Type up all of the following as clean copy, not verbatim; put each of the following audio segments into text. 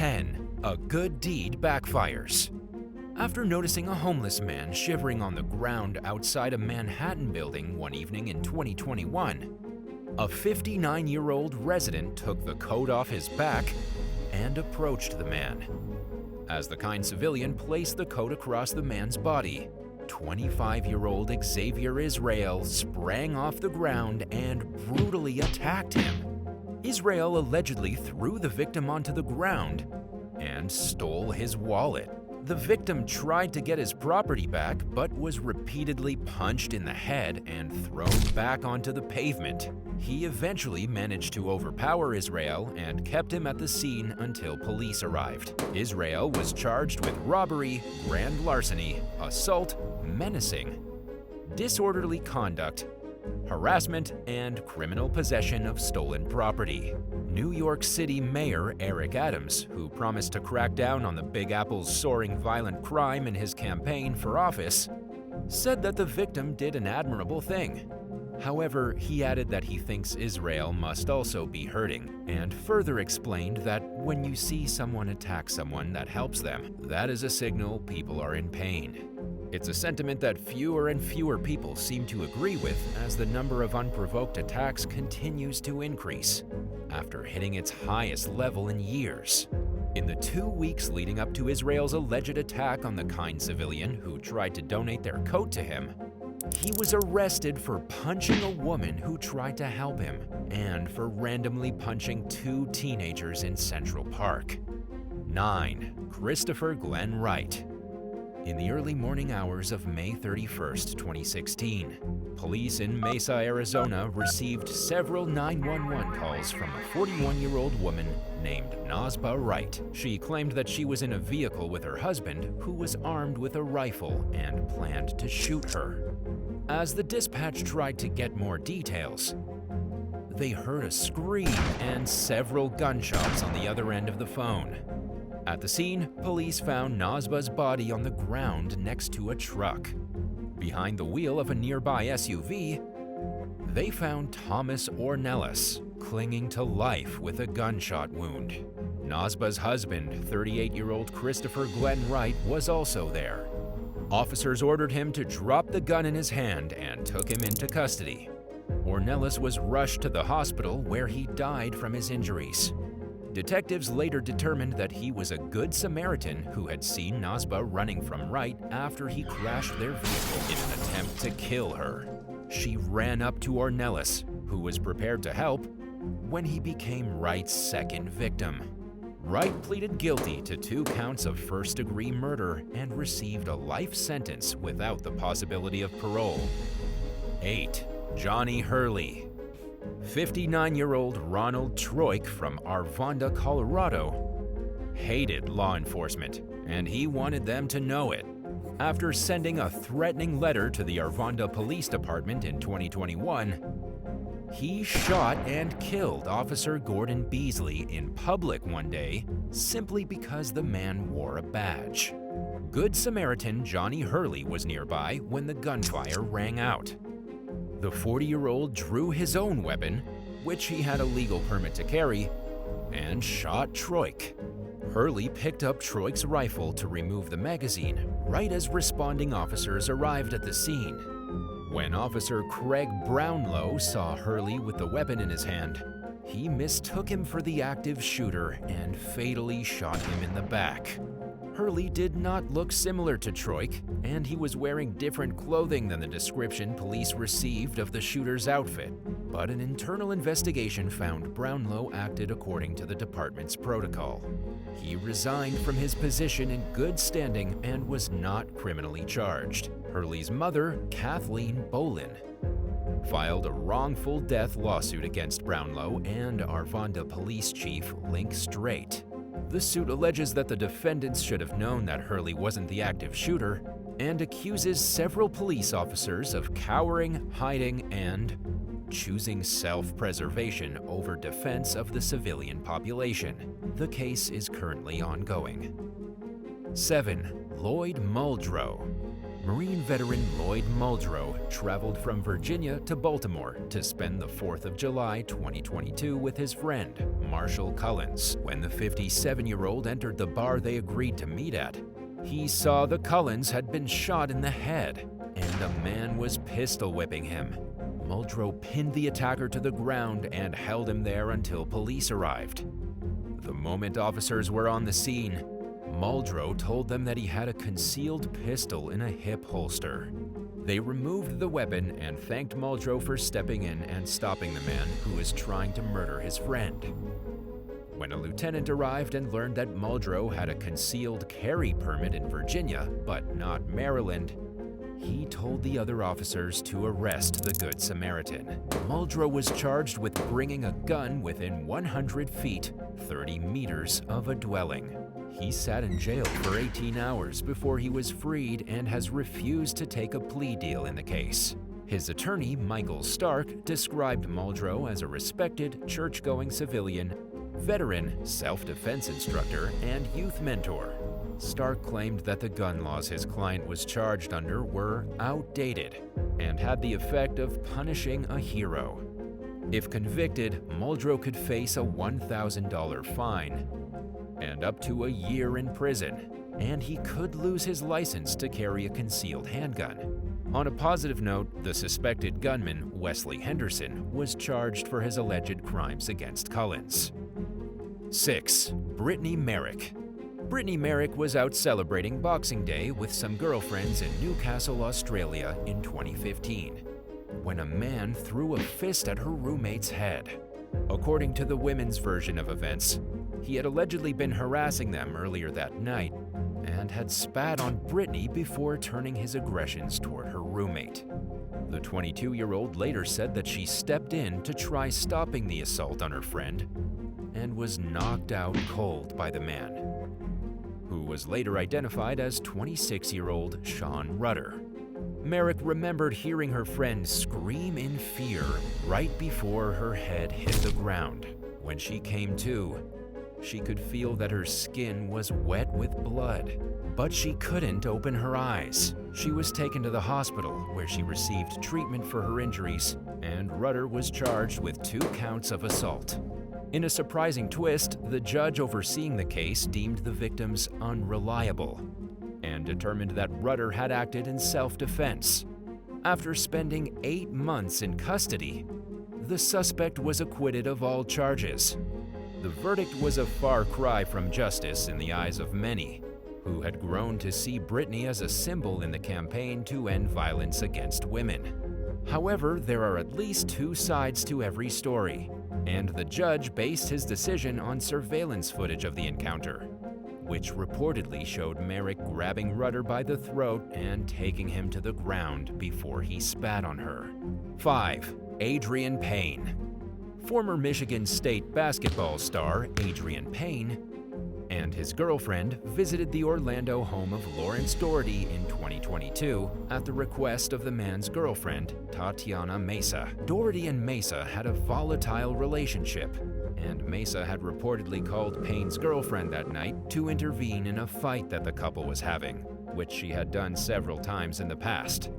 10. A good deed backfires. After noticing a homeless man shivering on the ground outside a Manhattan building one evening in 2021, a 59-year-old resident took the coat off his back and approached the man. As the kind civilian placed the coat across the man's body, 25-year-old Xavier Israel sprang off the ground and brutally attacked him. Israel allegedly threw the victim onto the ground and stole his wallet. The victim tried to get his property back but was repeatedly punched in the head and thrown back onto the pavement. He eventually managed to overpower Israel and kept him at the scene until police arrived. Israel was charged with robbery, grand larceny, assault, menacing, disorderly conduct, harassment, and criminal possession of stolen property. New York City Mayor Eric Adams, who promised to crack down on the Big Apple's soaring violent crime in his campaign for office, said that the victim did an admirable thing. However, he added that he thinks Israel must also be hurting, and further explained that when you see someone attack someone that helps them, that is a signal people are in pain. It's a sentiment that fewer and fewer people seem to agree with as the number of unprovoked attacks continues to increase, after hitting its highest level in years. In the 2 weeks leading up to Israel's alleged attack on the kind civilian who tried to donate their coat to him, he was arrested for punching a woman who tried to help him and for randomly punching 2 teenagers in Central Park. 9. Christopher Glenn Wright. In the early morning hours of May 31, 2016, police in Mesa, Arizona received several 911 calls from a 41-year-old woman named Nazba Wright. She claimed that she was in a vehicle with her husband, who was armed with a rifle and planned to shoot her. As the dispatch tried to get more details, they heard a scream and several gunshots on the other end of the phone. At the scene, police found Nazba's body on the ground next to a truck. Behind the wheel of a nearby SUV, they found Thomas Ornelas clinging to life with a gunshot wound. Nazba's husband, 38-year-old Christopher Glenn Wright, was also there. Officers ordered him to drop the gun in his hand and took him into custody. Ornelas was rushed to the hospital where he died from his injuries. Detectives later determined that he was a good Samaritan who had seen Nazba running from Wright after he crashed their vehicle in an attempt to kill her. She ran up to Ornelas, who was prepared to help, when he became Wright's second victim. Wright pleaded guilty to 2 counts of first-degree murder and received a life sentence without the possibility of parole. 8. Johnny Hurley. 59-year-old Ronald Troik from Arvada, Colorado, hated law enforcement, and he wanted them to know it. After sending a threatening letter to the Arvada Police Department in 2021, he shot and killed Officer Gordon Beasley in public one day simply because the man wore a badge. Good Samaritan Johnny Hurley was nearby when the gunfire rang out. The 40-year-old drew his own weapon, which he had a legal permit to carry, and shot Troik. Hurley picked up Troik's rifle to remove the magazine right as responding officers arrived at the scene. When Officer Craig Brownlow saw Hurley with the weapon in his hand, he mistook him for the active shooter and fatally shot him in the back. Hurley did not look similar to Troik, and he was wearing different clothing than the description police received of the shooter's outfit. But an internal investigation found Brownlow acted according to the department's protocol. He resigned from his position in good standing and was not criminally charged. Hurley's mother, Kathleen Bolin, filed a wrongful death lawsuit against Brownlow and Arvada Police Chief Link Strait. The suit alleges that the defendants should have known that Hurley wasn't the active shooter and accuses several police officers of cowering, hiding, and choosing self-preservation over defense of the civilian population. The case is currently ongoing. 7. Lloyd Muldrow. Marine veteran Lloyd Muldrow traveled from Virginia to Baltimore to spend the 4th of July 2022 with his friend, Marshall Cullens. When the 57-year-old entered the bar they agreed to meet at, he saw the Cullens had been shot in the head, and a man was pistol whipping him. Muldrow pinned the attacker to the ground and held him there until police arrived. The moment officers were on the scene, Muldrow told them that he had a concealed pistol in a hip holster. They removed the weapon and thanked Muldrow for stepping in and stopping the man who was trying to murder his friend. When a lieutenant arrived and learned that Muldrow had a concealed carry permit in Virginia, but not Maryland, he told the other officers to arrest the Good Samaritan. Muldrow was charged with bringing a gun within 100 feet, 30 meters of a dwelling. He sat in jail for 18 hours before he was freed and has refused to take a plea deal in the case. His attorney, Michael Stark, described Muldrow as a respected, church-going civilian, veteran, self-defense instructor, and youth mentor. Stark claimed that the gun laws his client was charged under were outdated and had the effect of punishing a hero. If convicted, Muldrow could face a $1,000 fine and up to a year in prison, and he could lose his license to carry a concealed handgun. On a positive note, the suspected gunman, Wesley Henderson, was charged for his alleged crimes against Cullens. 6. Brittany Merrick. Brittany Merrick was out celebrating Boxing Day with some girlfriends in Newcastle, Australia in 2015, when a man threw a fist at her roommate's head. According to the women's version of events, he had allegedly been harassing them earlier that night and had spat on Brittany before turning his aggressions toward her roommate. The 22-year-old later said that she stepped in to try stopping the assault on her friend and was knocked out cold by the man, who was later identified as 26-year-old Sean Rudder. Merrick remembered hearing her friend scream in fear right before her head hit the ground. When she came to, she could feel that her skin was wet with blood, but she couldn't open her eyes. She was taken to the hospital where she received treatment for her injuries, and Rudder was charged with 2 counts of assault. In a surprising twist, the judge overseeing the case deemed the victims unreliable and determined that Rudder had acted in self-defense. After spending 8 months in custody, the suspect was acquitted of all charges. The verdict was a far cry from justice in the eyes of many, who had grown to see Brittany as a symbol in the campaign to end violence against women. However, there are at least 2 sides to every story, and the judge based his decision on surveillance footage of the encounter, which reportedly showed Merrick grabbing Rudder by the throat and taking him to the ground before he spat on her. 5. Adrian Payne. Former Michigan State basketball star Adrian Payne and his girlfriend visited the Orlando home of Lawrence Doherty in 2022 at the request of the man's girlfriend, Tatiana Mesa. Doherty and Mesa had a volatile relationship, and Mesa had reportedly called Payne's girlfriend that night to intervene in a fight that the couple was having, which she had done several times in the past.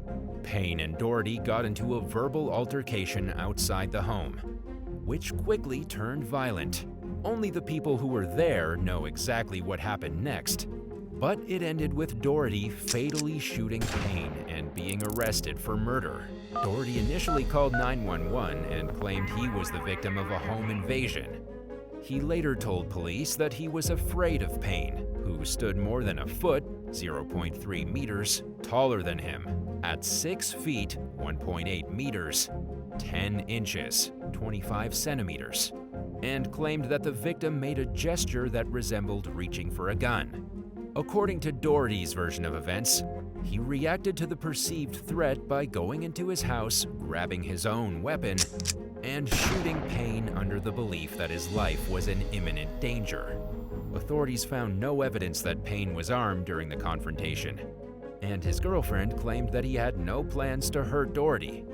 Payne and Doherty got into a verbal altercation outside the home, which quickly turned violent. Only the people who were there know exactly what happened next, but it ended with Doherty fatally shooting Payne and being arrested for murder. Doherty initially called 911 and claimed he was the victim of a home invasion. He later told police that he was afraid of Payne, who stood more than a foot, 0.3 meters, taller than him, at 6 feet, 1.8 meters, 10 inches, 25 centimeters, and claimed that the victim made a gesture that resembled reaching for a gun. According to Doherty's version of events, he reacted to the perceived threat by going into his house, grabbing his own weapon, and shooting Payne under the belief that his life was in imminent danger. Authorities found no evidence that Payne was armed during the confrontation, and his girlfriend claimed that he had no plans to hurt Doherty.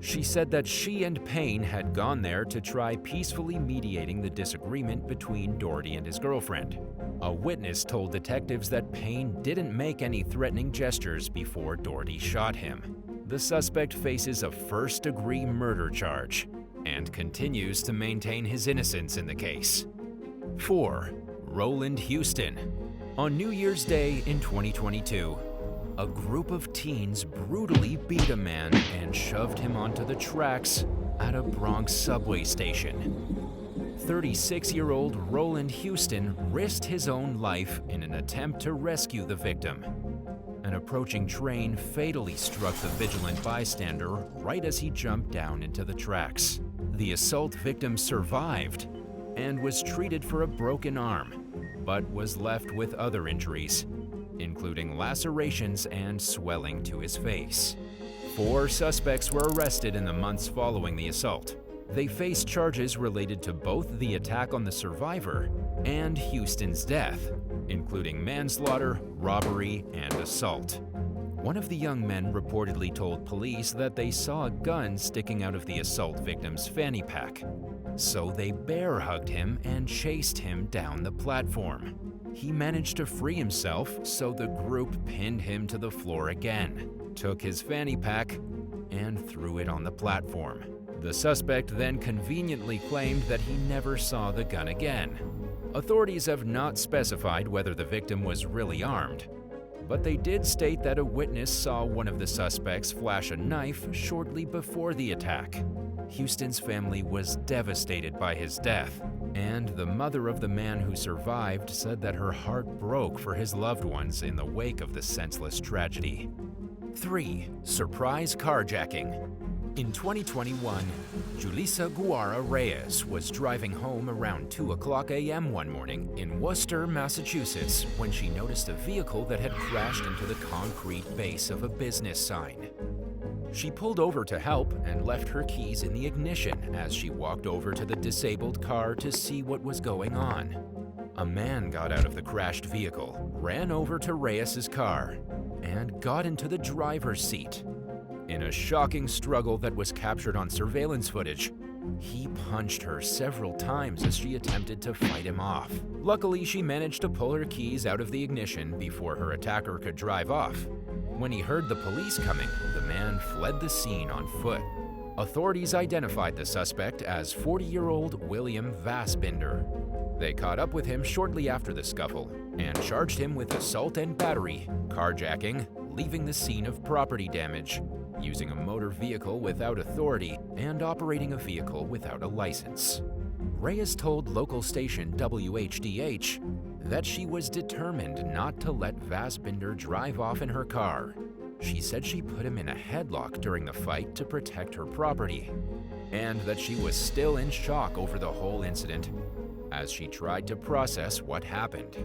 She said that she and Payne had gone there to try peacefully mediating the disagreement between Doherty and his girlfriend. A witness told detectives that Payne didn't make any threatening gestures before Doherty shot him. The suspect faces a first-degree murder charge and continues to maintain his innocence in the case. 4. Roland Houston. On New Year's Day in 2022, a group of teens brutally beat a man and shoved him onto the tracks at a Bronx subway station. 36-year-old Roland Houston risked his own life in an attempt to rescue the victim. An approaching train fatally struck the vigilant bystander right as he jumped down into the tracks. The assault victim survived and was treated for a broken arm, but was left with other injuries, including lacerations and swelling to his face. 4 suspects were arrested in the months following the assault. They faced charges related to both the attack on the survivor and Houston's death, including manslaughter, robbery, and assault. One of the young men reportedly told police that they saw a gun sticking out of the assault victim's fanny pack, so they bear-hugged him and chased him down the platform. He managed to free himself, so the group pinned him to the floor again, took his fanny pack, and threw it on the platform. The suspect then conveniently claimed that he never saw the gun again. Authorities have not specified whether the victim was really armed, but they did state that a witness saw one of the suspects flash a knife shortly before the attack. Houston's family was devastated by his death, and the mother of the man who survived said that her heart broke for his loved ones in the wake of the senseless tragedy. 3. Surprise carjacking. In 2021, Julissa Guara Reyes was driving home around 2:00 a.m. one morning in Worcester, Massachusetts, when she noticed a vehicle that had crashed into the concrete base of a business sign. She pulled over to help and left her keys in the ignition as she walked over to the disabled car to see what was going on. A man got out of the crashed vehicle, ran over to Reyes's car, and got into the driver's seat. In a shocking struggle that was captured on surveillance footage, he punched her several times as she attempted to fight him off. Luckily, she managed to pull her keys out of the ignition before her attacker could drive off. When he heard the police coming, the man fled the scene on foot. Authorities identified the suspect as 40-year-old William Vassbinder. They caught up with him shortly after the scuffle and charged him with assault and battery, carjacking, leaving the scene of property damage, using a motor vehicle without authority, and operating a vehicle without a license. Reyes told local station WHDH that she was determined not to let Vassbinder drive off in her car. She said she put him in a headlock during the fight to protect her property, and that she was still in shock over the whole incident as she tried to process what happened.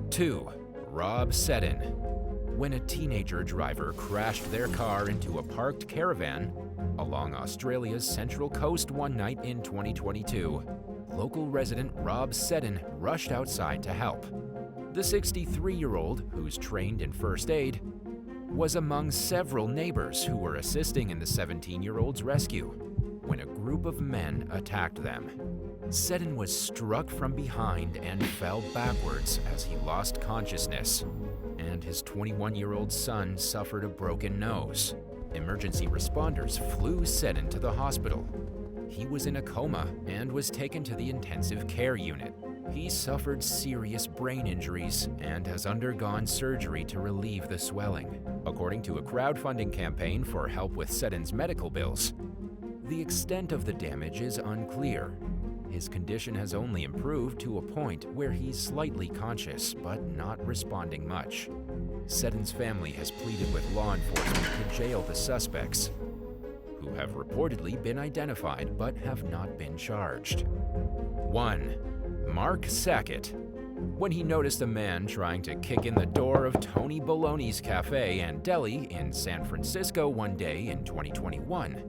2. Rob SEDDON. When a teenager driver crashed their car into a parked caravan along Australia's Central Coast one night in 2022, local resident Rob SEDDON rushed outside to help. The 63-year-old, who's trained in first aid, was among several neighbors who were assisting in the 17-year-old's rescue when a group of men attacked them. SEDDON was struck from behind and fell backwards as he lost consciousness, and his 21-year-old son suffered a broken nose. Emergency responders flew SEDDON to the hospital. He was in a coma and was taken to the intensive care unit. He suffered serious brain injuries and has undergone surgery to relieve the swelling. According to a crowdfunding campaign for help with SEDDON's medical bills, the extent of the damage is unclear. His condition has only improved to a point where he's slightly conscious but not responding much. SEDDON's family has pleaded with law enforcement to jail the suspects, who have reportedly been identified but have not been charged. 1. Mark SACKETT. When he noticed a man trying to kick in the door of Tony Baloney's Cafe and Deli in San Francisco one day in 2021,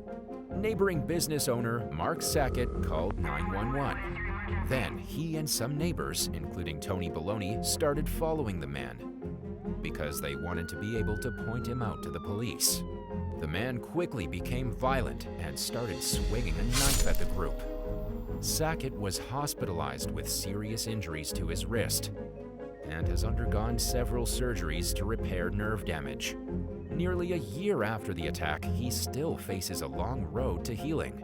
neighboring business owner Mark SACKETT called 911. Then he and some neighbors, including Tony Baloney, started following the man because they wanted to be able to point him out to the police. The man quickly became violent and started swinging a knife at the group. Sackett was hospitalized with serious injuries to his wrist and has undergone several surgeries to repair nerve damage. Nearly a year after the attack, he still faces a long road to healing.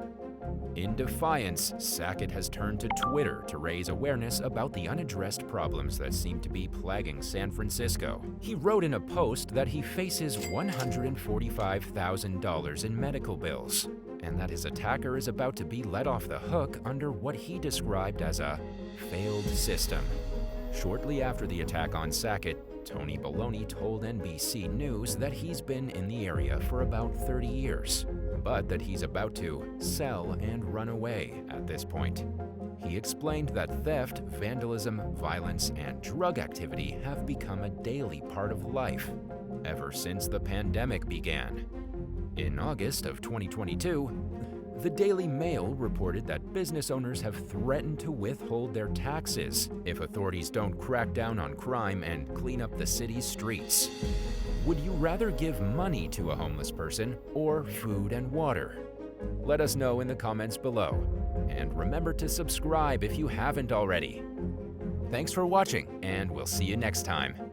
In defiance, Sackett has turned to Twitter to raise awareness about the unaddressed problems that seem to be plaguing San Francisco. He wrote in a post that he faces $145,000 in medical bills, and that his attacker is about to be let off the hook under what he described as a failed system. Shortly after the attack on Sackett, Tony Baloney told NBC News that he's been in the area for about 30 years, but that he's about to sell and run away at this point. He explained that theft, vandalism, violence, and drug activity have become a daily part of life ever since the pandemic began. In August of 2022, the Daily Mail reported that business owners have threatened to withhold their taxes if authorities don't crack down on crime and clean up the city's streets. Would you rather give money to a homeless person or food and water? Let us know in the comments below. And remember to subscribe if you haven't already. Thanks for watching, and we'll see you next time.